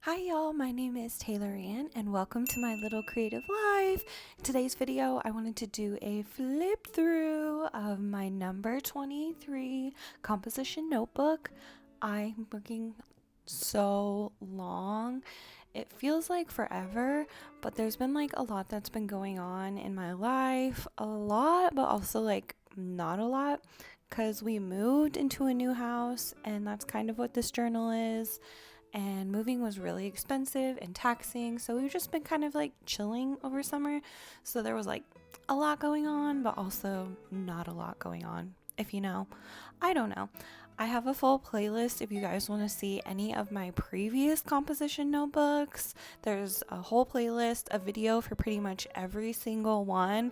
Hi y'all, my name is Taylor Ann and welcome to my Little Creative Life. In today's video, I wanted to do a flip through of my number 23 composition notebook. I'm looking so long. It feels like forever, but there's been like a lot that's been going on in my life. A lot, but also like not a lot, because we moved into a new house and that's kind of what this journal is. And moving was really expensive and taxing, so we've just been kind of like chilling over summer. So there was like a lot going on, but also not a lot going on, if you know. I don't know. I have a full playlist if you guys want to see any of my previous composition notebooks. There's a whole playlist, a video for pretty much every single one.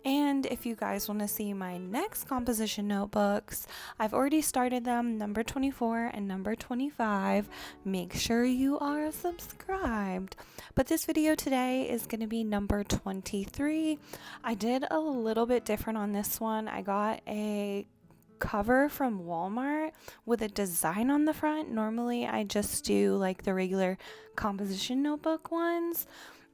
And if you guys want to see my next composition notebooks, I've already started them, number 24 and number 25. Make sure you are subscribed. But this video today is going to be number 23. I did a little bit different on this one. I got a cover from Walmart with a design on the front. Normally I just do like the regular composition notebook ones,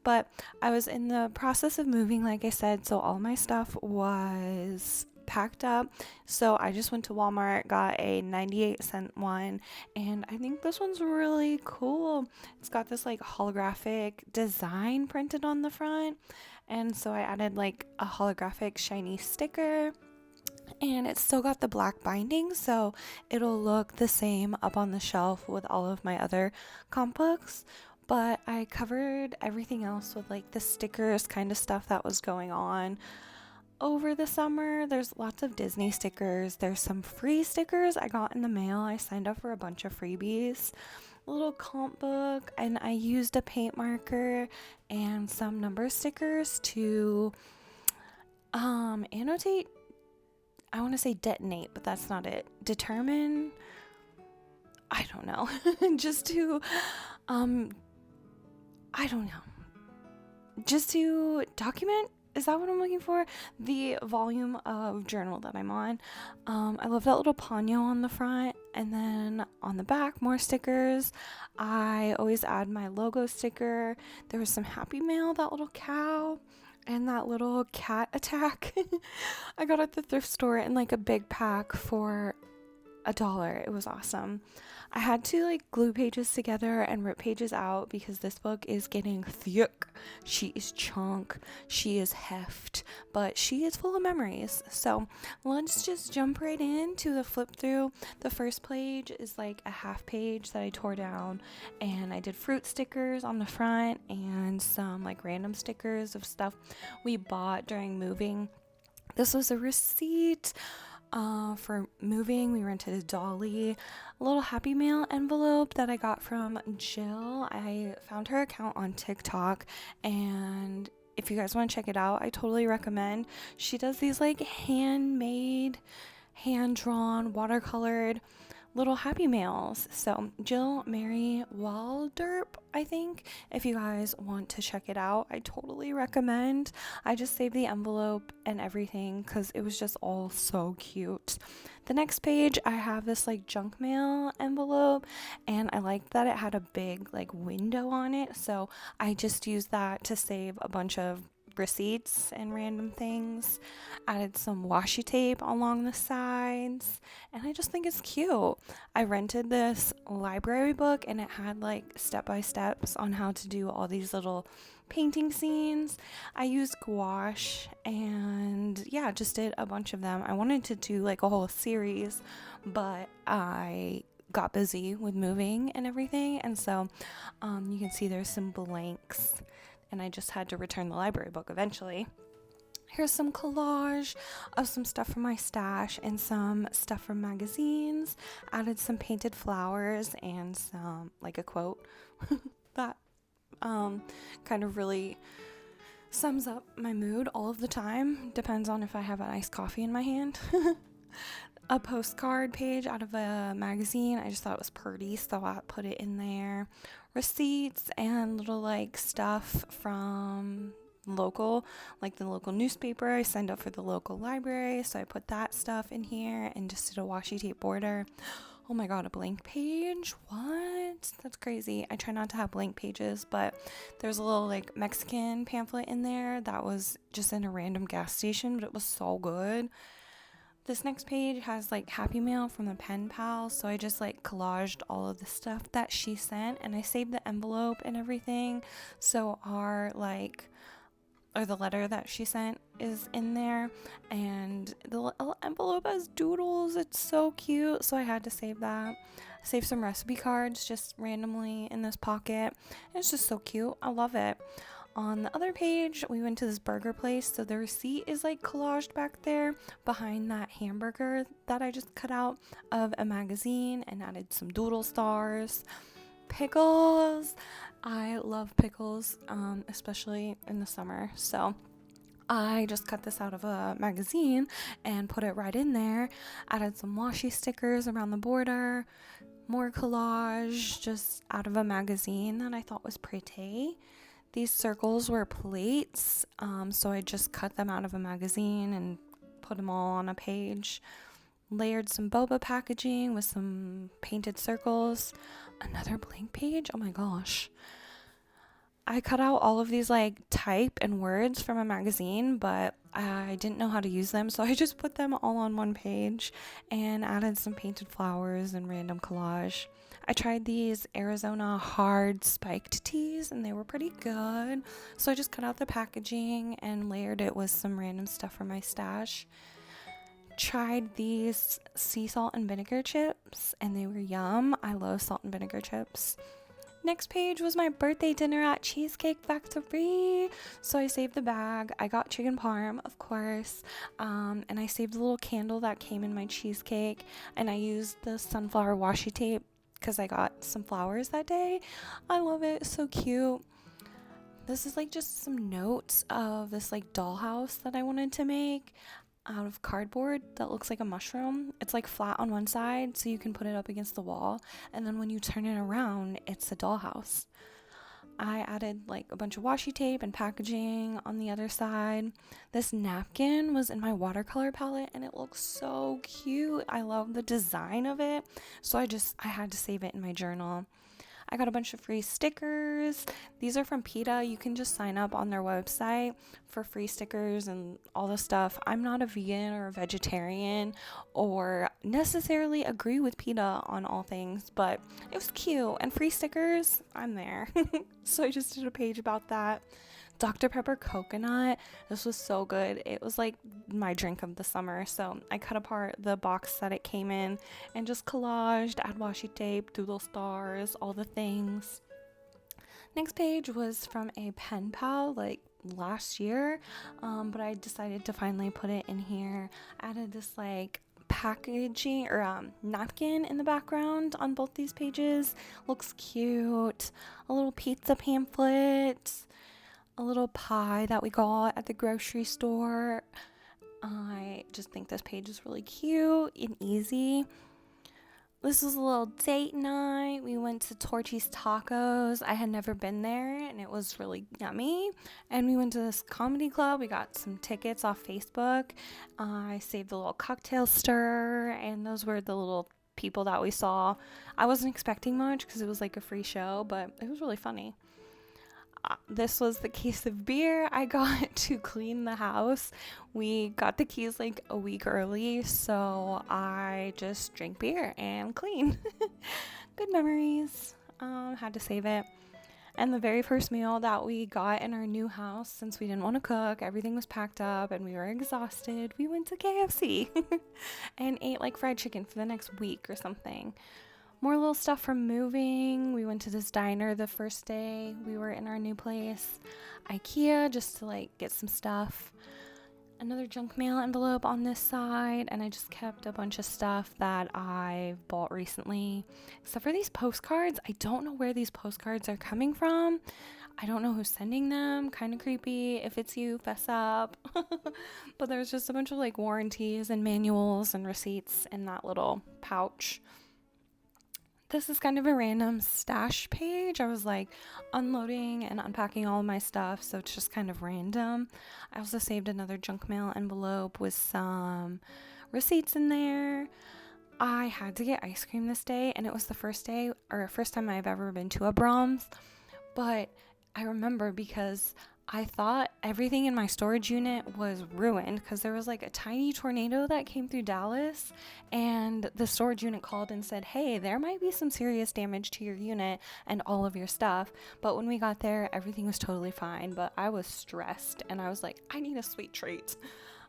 but I was in the process of moving, like I said, so all my stuff was packed up. So I just went to Walmart, got a 98-cent one, and I think this one's really cool. It's got this like holographic design printed on the front, and so I added like a holographic shiny sticker. And it's still got the black binding, so it'll look the same up on the shelf with all of my other comp books. But I covered everything else with like the stickers kind of stuff that was going on over the summer. There's lots of Disney stickers. There's some free stickers I got in the mail. I signed up for a bunch of freebies. A little comp book, and I used a paint marker and some number stickers to annotate. I want to say detonate, but that's not it. Determine. I don't know. Just to, I don't know. Just to document. Is that what I'm looking for? The volume of journal that I'm on. I love that little ponyo on the front, and then on the back, more stickers. I always add my logo sticker. There was some Happy Mail, that little cow, and that little cat attack. I got at the thrift store in like a big pack for $1. It was awesome. I had to like glue pages together and rip pages out because this book is getting thick. She is chunk, she is heft, but she is full of memories. So let's just jump right into the flip through. The first page is like a half page that I tore down, and I did fruit stickers on the front and some like random stickers of stuff we bought during moving. This was a receipt for moving. We rented a dolly, a little Happy Mail envelope that I got from Jill. I found her account on TikTok, and if you guys want to check it out, I totally recommend. She does these like handmade, hand-drawn, watercolored little Happy Mails. So Jill Mary Walderp, I think. If you guys want to check it out, I totally recommend. I just saved the envelope and everything because it was just all so cute. The next page, I have this like junk mail envelope, and I liked that it had a big like window on it, so I just used that to save a bunch of receipts and random things. Added some washi tape along the sides, and I just think it's cute. I rented this library book, and it had like step-by-steps on how to do all these little painting scenes. I used gouache, and yeah, just did a bunch of them. I wanted to do like a whole series, but I got busy with moving and everything, and so you can see there's some blanks, and I just had to return the library book eventually. Here's some collage of some stuff from my stash and some stuff from magazines. Added some painted flowers and some, like a quote that kind of really sums up my mood all of the time. Depends on if I have an iced coffee in my hand. A postcard page out of a magazine. I just thought it was pretty, so I put it in there. Receipts and little like stuff from local, like the local newspaper. I signed up for the local library, so I put that stuff in here and just did a washi tape border. Oh my god, a blank page? What? That's crazy. I try not to have blank pages, but there's a little like Mexican pamphlet in there that was just in a random gas station, but it was so good. This next page has like Happy Mail from the pen pal, so I just like collaged all of the stuff that she sent, and I saved the envelope and everything, so the letter that she sent is in there, and the envelope has doodles. It's so cute, so I had to save that. Save some recipe cards just randomly in this pocket. It's just so cute. I love it. On the other page, we went to this burger place, so the receipt is like collaged back there behind that hamburger that I just cut out of a magazine and added some doodle stars. Pickles. I love pickles, especially in the summer, so I just cut this out of a magazine and put it right in there. Added some washi stickers around the border, more collage just out of a magazine that I thought was pretty. These circles were plates, so I just cut them out of a magazine and put them all on a page. Layered some boba packaging with some painted circles. Another blank page? Oh my gosh. I cut out all of these like type and words from a magazine, but I didn't know how to use them, so I just put them all on one page and added some painted flowers and random collage. I tried these Arizona hard spiked teas and they were pretty good, so I just cut out the packaging and layered it with some random stuff from my stash. Tried these sea salt and vinegar chips and they were yum. I love salt and vinegar chips. Next page was my birthday dinner at Cheesecake Factory. So I saved the bag. I got chicken parm, of course. And I saved the little candle that came in my cheesecake. And I used the sunflower washi tape because I got some flowers that day. I love it. It's so cute. This is like just some notes of this like dollhouse that I wanted to make out of cardboard that looks like a mushroom. It's like flat on one side, so you can put it up against the wall, and then when you turn it around, it's a dollhouse. I added like a bunch of washi tape and packaging on the other side. This napkin was in my watercolor palette and it looks so cute. I love the design of it, so I had to save it in my journal. I got a bunch of free stickers. These are from PETA. You can just sign up on their website for free stickers and all the stuff. I'm not a vegan or a vegetarian or necessarily agree with PETA on all things, but it was cute. And free stickers, I'm there. So I just did a page about that. Dr. Pepper coconut. This was so good. It was like my drink of the summer. So I cut apart the box that it came in and just collaged, add washi tape, doodle stars, all the things. Next page was from a pen pal like last year, but I decided to finally put it in here. Added this like packaging or napkin in the background on both these pages. Looks cute. A little pizza pamphlet. A little pie that we got at the grocery store. I just think this page is really cute and easy. This was a little date night. We went to Torchy's Tacos. I had never been there and it was really yummy. And we went to this comedy club. We got some tickets off Facebook. I saved the little cocktail stir, and those were the little people that we saw. I wasn't expecting much because it was like a free show, but it was really funny. This was the case of beer I got to clean the house. We got the keys like a week early, so I just drank beer and clean. Good memories. Had to save it. And the very first meal that we got in our new house, since we didn't want to cook, everything was packed up and we were exhausted, we went to KFC and ate like fried chicken for the next week or something. More little stuff from moving. We went to this diner the first day we were in our new place. IKEA just to like get some stuff. Another junk mail envelope on this side, and I just kept a bunch of stuff that I bought recently. Except for these postcards. I don't know where these postcards are coming from. I don't know who's sending them. Kind of creepy. If it's you, fess up. But there's just a bunch of like warranties and manuals and receipts in that little pouch. This is kind of a random stash page. I was like unloading and unpacking all of my stuff, so it's just kind of random. I also saved another junk mail envelope with some receipts in there. I had to get ice cream this day, and it was the first time I've ever been to a Brahms. But I remember because I thought everything in my storage unit was ruined because there was like a tiny tornado that came through Dallas, and the storage unit called and said, hey, there might be some serious damage to your unit and all of your stuff. But when we got there, everything was totally fine. But I was stressed, and I was like, I need a sweet treat.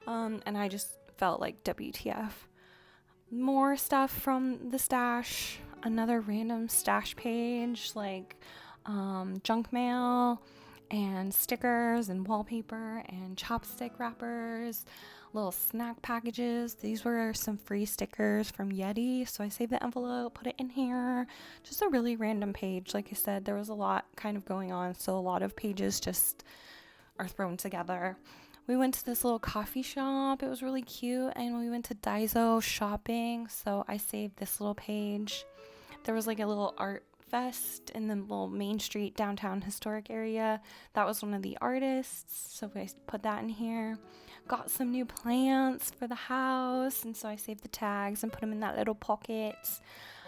And I just felt like WTF. More stuff from the stash, another random stash page, like junk mail and stickers and wallpaper and chopstick wrappers, little snack packages. These were some free stickers from Yeti, so I saved the envelope, put it in here. Just a really random page. Like I said, there was a lot kind of going on, so a lot of pages just are thrown together. We went to this little coffee shop. It was really cute. And we went to Daiso shopping. So I saved this little page. There was like a little art fest in the little Main Street downtown historic area. That was one of the artists. So I put that in here. Got some new plants for the house. And so I saved the tags and put them in that little pocket.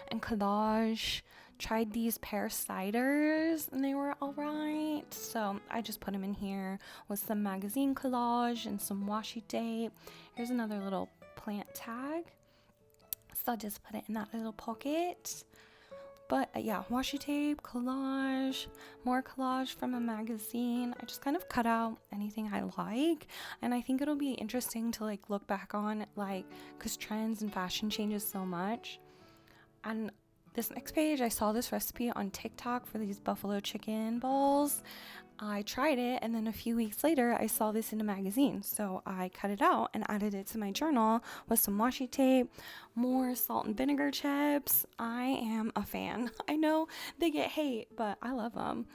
And Collage. Tried these pear ciders and they were all right, so I just put them in here with some magazine collage and some washi tape. Here's another little plant tag, so I just put it in that little pocket. But yeah, washi tape, collage, more collage from a magazine. I just kind of cut out anything I like, and I think it'll be interesting to like look back on, like, because trends and fashion changes so much. And this next page, I saw this recipe on TikTok for these buffalo chicken balls. I tried it, and then a few weeks later, I saw this in a magazine. So I cut it out and added it to my journal with some washi tape, more salt and vinegar chips. I am a fan. I know they get hate, but I love them.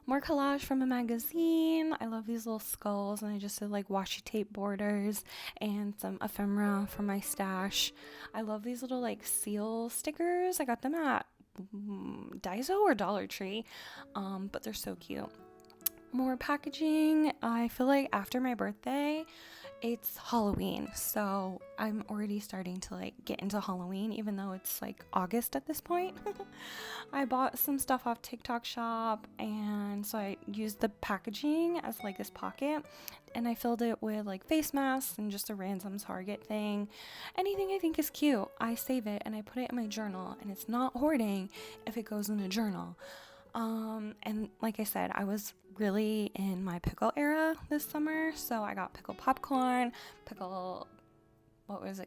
More collage from a magazine. I love these little skulls, and I just did like washi tape borders and some ephemera from my stash. I love these little like seal stickers. I got them at Daiso or Dollar Tree, but they're so cute. More packaging. I feel like after my birthday, it's Halloween, so I'm already starting to like get into Halloween, even though it's like August at this point. I bought some stuff off TikTok shop, and so I used the packaging as like this pocket, and I filled it with like face masks and just a random Target thing. Anything I think is cute, I save it and I put it in my journal, and it's not hoarding if it goes in a journal. And like I said, I was really in my pickle era this summer, so I got pickle popcorn,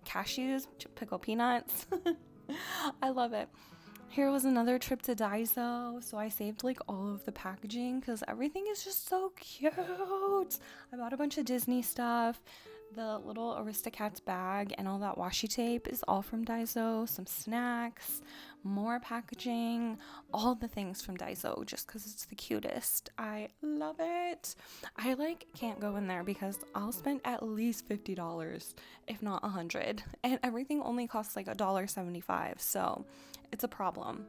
cashews, pickle peanuts. I love it. Here was another trip to Daiso, so I saved like all of the packaging because everything is just so cute. I bought a bunch of Disney stuff. The little Aristocats bag and all that washi tape is all from Daiso. Some snacks, more packaging, all the things from Daiso just because it's the cutest. I love it. I like can't go in there because I'll spend at least $50, if not $100, and everything only costs like $1.75, so it's a problem.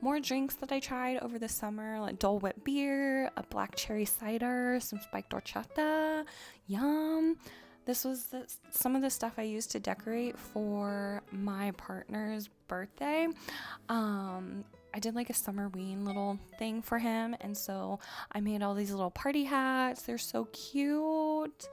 More drinks that I tried over the summer, like Dole Whip beer, a black cherry cider, some spiked horchata. Yum. This was some of the stuff I used to decorate for my partner's birthday. I did like a summerween little thing for him, and so I made all these little party hats. They're so cute.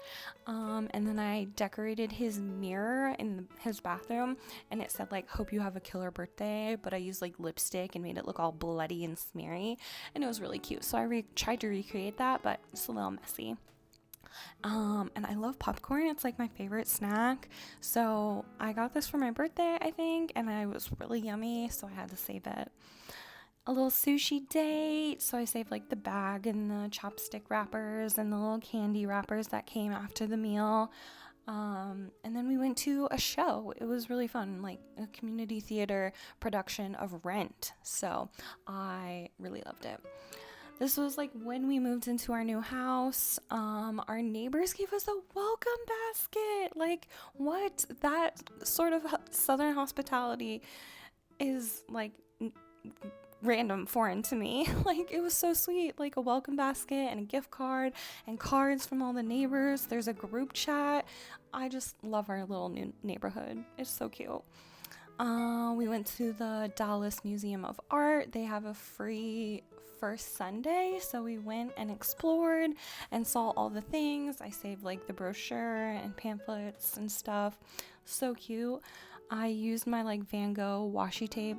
And then I decorated his mirror in his bathroom, and it said like, hope you have a killer birthday, but I used like lipstick and made it look all bloody and smeary, and it was really cute. So I tried to recreate that, but it's a little messy. And I love popcorn. It's like my favorite snack. So I got this for my birthday, I think, and it was really yummy, so I had to save it. A little sushi date. So I saved like the bag and the chopstick wrappers and the little candy wrappers that came after the meal. And then we went to a show. It was really fun, like a community theater production of Rent. So I really loved it. This was like when we moved into our new house. Our neighbors gave us a welcome basket. Like, what? That sort of Southern hospitality is like random, foreign to me. Like, it was so sweet. Like a welcome basket and a gift card and cards from all the neighbors. There's a group chat. I just love our little new neighborhood. It's so cute. We went to the Dallas Museum of Art. They have a free first Sunday, so we went and explored and saw all the things. I saved like the brochure and pamphlets and stuff. So cute. I used my like Van Gogh washi tape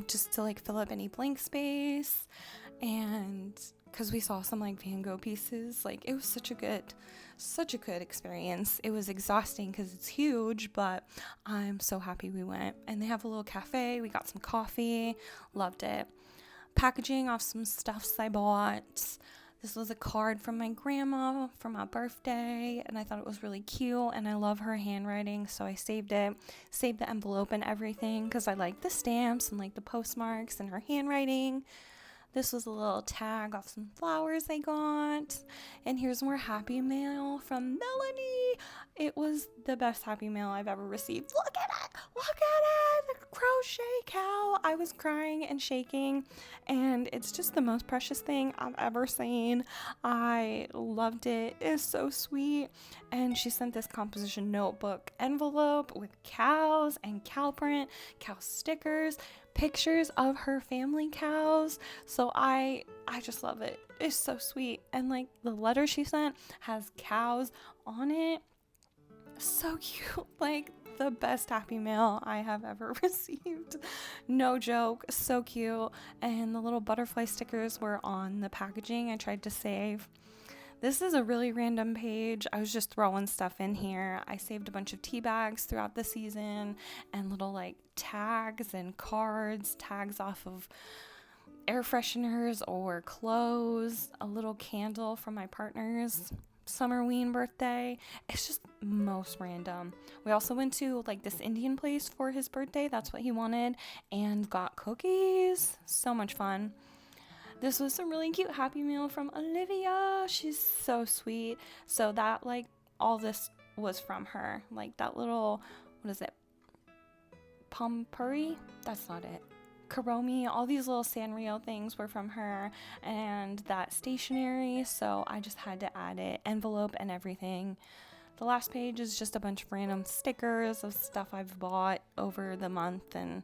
just to like fill up any blank space, and because we saw some like Van Gogh pieces, like it was such a good experience. It was exhausting because it's huge, but I'm so happy we went. And they have a little cafe. We got some coffee, loved it. Packaging off some stuffs I bought. This was a card from my grandma for my birthday, and I thought it was really cute, and I love her handwriting, so I saved it, saved the envelope and everything because I like the stamps and like the postmarks and her handwriting. This was a little tag off some flowers I got. And here's more happy mail from Melanie. It was the best happy mail I've ever received. Look at it! Look at it! The crochet cow. I was crying and shaking. And it's just the most precious thing I've ever seen. I loved it. It's so sweet. And she sent this composition notebook envelope with cows and cow print, cow stickers, pictures of her family cows. So I just love it. It's so sweet. And like the letter she sent has cows on it. So cute. Like the best happy mail I have ever received. No joke. So cute. And the little butterfly stickers were on the packaging I tried to save. This is a really random page. I was just throwing stuff in here. I saved a bunch of tea bags throughout the season and little like tags and cards, tags off of air fresheners or clothes, a little candle from my partner's Summerween birthday. It's just most random. We also went to like this Indian place for his birthday. That's what he wanted, and got cookies. So much fun. This was some really cute happy meal from Olivia. She's so sweet. So that like all this was from her. Like that little, what is it? Pompuri? That's not it. Karomi, all these little Sanrio things were from her, and that stationery, so I just had to add it, envelope and everything. The last page is just a bunch of random stickers of stuff I've bought over the month, and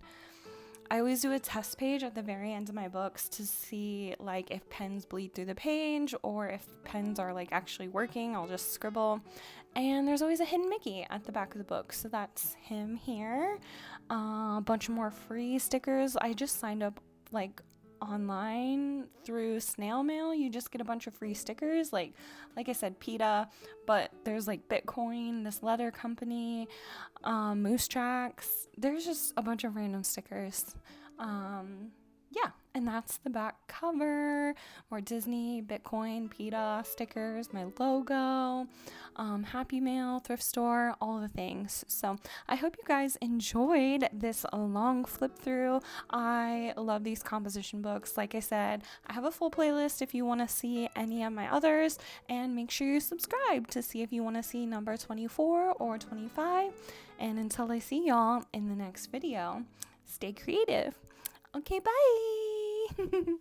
I always do a test page at the very end of my books to see like if pens bleed through the page or if pens are like actually working. I'll just scribble. And there's always a hidden Mickey at the back of the book. So that's him here. A bunch more free stickers. I just signed up like online through snail mail. You just get a bunch of free stickers. Like I said, PETA, but there's like Bitcoin, this leather company, Moose Tracks. There's just a bunch of random stickers. Yeah, and that's the back cover. More Disney, Bitcoin, PETA stickers, my logo, Happy Mail, thrift store, all the things. So I hope you guys enjoyed this long flip through. I love these composition books. Like I said, I have a full playlist if you want to see any of my others, and make sure you subscribe to see if you want to see number 24 or 25. And until I see y'all in the next video, stay creative. Okay, bye.